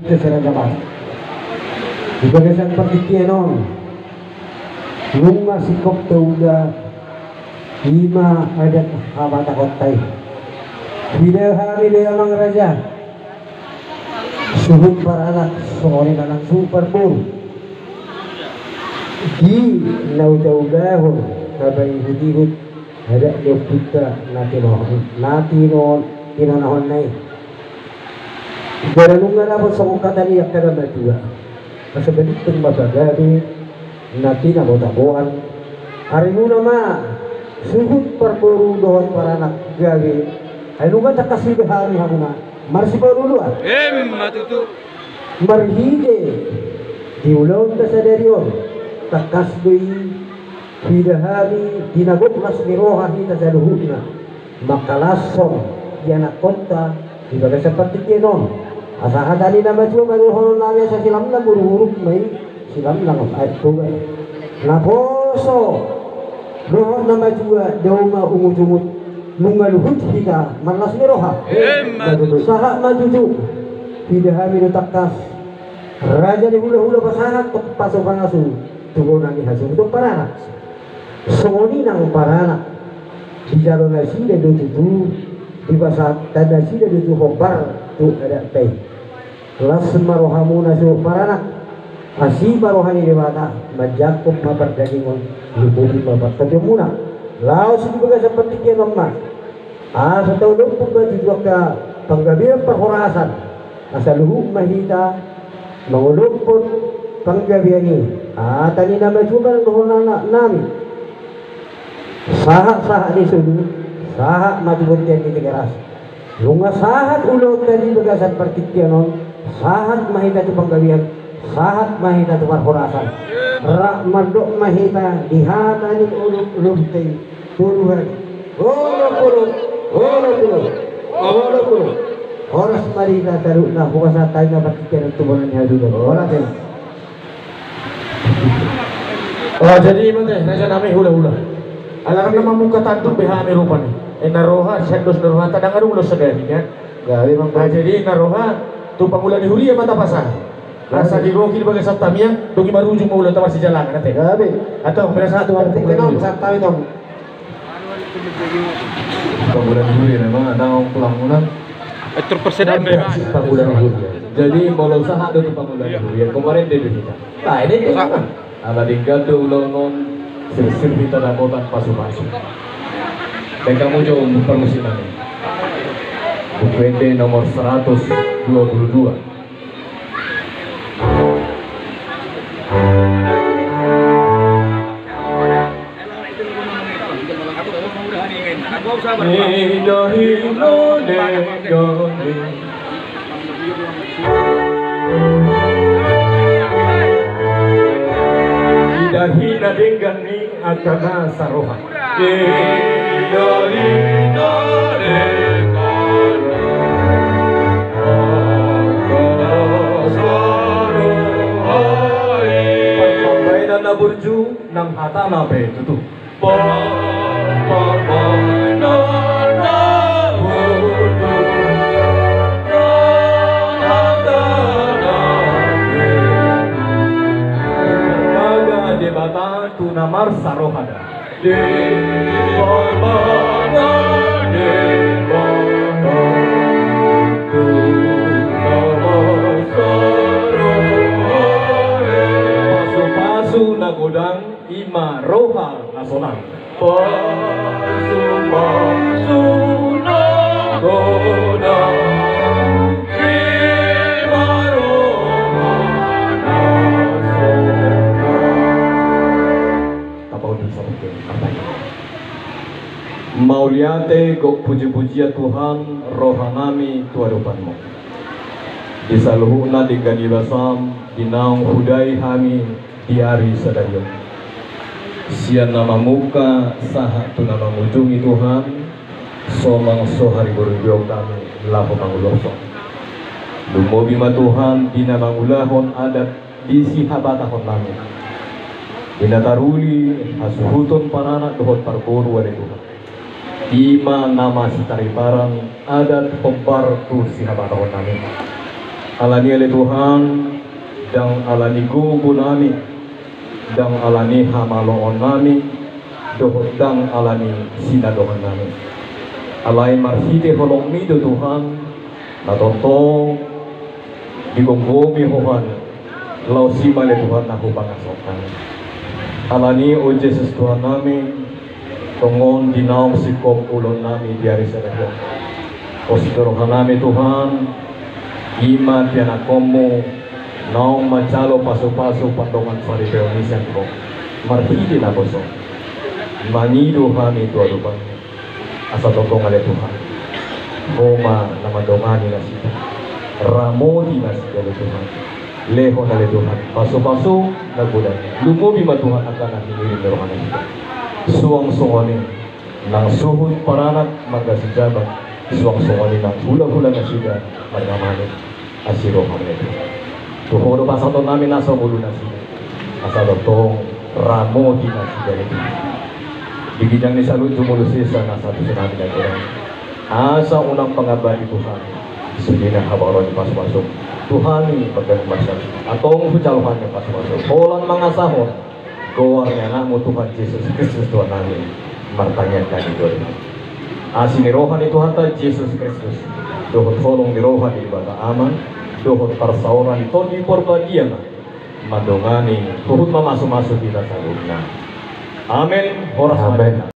seragaman. Di bagasan pertikienon, lunga sikop tauda, lima adat habata kotai. Bila hari dia mang raja, suhut para anak seorang anak super pun. Di lau taudahun, kabai hutihut ada kita nati non tinanahon nai. Garanungan ako sa kukatali ang karamatuwa. Kasabalit ng mabagabi, natin ang utabuan. Ari mo na ma, suhut parpuru doon para nakgabi. Ay nungan takasibahani ako na, marsiparuluan. Matutu. Marhide, diulaw na sa deryon, takasdoy, hidahani, dinagoklas ni Roha hita sa luhut na, makalason, yan akonta, di baga sa patikinon. Asahan tadi nama cuma kalau nanya saya silam lah buru-buru main silam lah ay tuh na poso doon nama juga dauma umut-umut lungaluhut kita malas ni roha saha majuju tidak hamil takas raja di hula-hula pasahat pasok pangasu turunan ni hasil itu parana songoni nang parana di jalan nasi dan itu di pasar tanda si dan itu hobar tu ada teh kelas marohamuna su parana asi marohani dewata majakup mapar dagingon libubi mapar tajamuna laos juga seperti kian emas asa tahu dong pembaju juga ke penggabian perhorasan asal luhu mahita mengulumpun penggabian ini tani nama juga nana nami sahak di sini sahak maju buntian di tegeras lunga sahat ulo tadi bagasan pertikyanon sahat mahita tu panggabian sahat mahita tu perhorasan rak mandok mahita dihata ni uluk tei turuhan olo puluh horas marita taruh na bukas tayo na pertikyanon tubunan niya dulu horas ya oh jadi mana raja nami hula-hula alarm nama muka tantuk behami rupanya naroha sendos naroha tadang aru ulos segani ya gawe mang jadi naroha tu pangulan di huli mata pasang rasa di roki bagai satamia tugi maruju mau ulah masih jalan nate gawe atau berasa tu arti kenal satami tong pangulan di huli memang ada orang pulang-pulang Terpersedan deh. Pangulan di huli jadi mau usaha tu pangulan di huli kemarin dia kita nah ini ala tinggal tu ulonon sir kita dakotan pasu-pasu. Dan kamu jauh permusiman ini UPT nomor 122 hina dengan ni akana saroha na burju nang hata na pe tutu debata tu namar sarohada pasu-pasu nagodang ima roha nasional pasu-pasu nagodang Mauliate kok puji-pujian Tuhan rohanami tuarupanmu di saluhuna di ganibasam di naung hudai hami di hari sadayun sian nama muka saha tu nama mujungi Tuhan somang sohari berubah kami lahu mangulosong lumobi ma Tuhan di nama ulahon adat di sihabatahon kami dinataruli hasuhutun panana dohot parboru wale Tuhan Ima nama sitari barang adat pembar tu sihabatahon kami alani oleh Tuhan dang alani gugu nami dang alani hamaloon nami dohot dang alani sinadohan nami alai marhite holong mi do Tuhan natontong digonggomi Tuhan lau sima le Tuhan aku pangasokan alani o Jesus Tuhan nami tongon dinaong sikop ulon nami di hari sedaya o sidorohan nami Tuhan ima tianakomu naong macalo paso-paso pandongan Fariseo nisan ko marhite na boso manido kami itu adupan asa totong ale Tuhan Roma na madongani na sita ramodi na sita ale Tuhan leho na ale Tuhan paso-paso nagudan lumobi matuhan akan na hinirin na rohan na sita suwang-suwani ng suhod paranat magasijaban suwang-suwani ng hula-hula na sita margamanin asiro kami ito tuhoro pasato namin nasa ulo na sita asa totong ramodi na sita ale Tuhan bigyan ni salud jumulusis na nasa atin namin na Tuhan asa unang pangabali Tuhan sili na habaron pasok Tuhan pagdating masal atong hujalhan ng pasok polang mga sahon gawar niya na mo Tuhan Jesus Kristus Tuhan namin martanyan ka ni Tuhan asinirohan ni Tuhan ta Jesus Kristus dohot holong nirohan ni Bata Aman dohot parsauran ni Tony Porbadian madongani tuhut mamaso-maso kita sa loob na Amen. Oras Amen.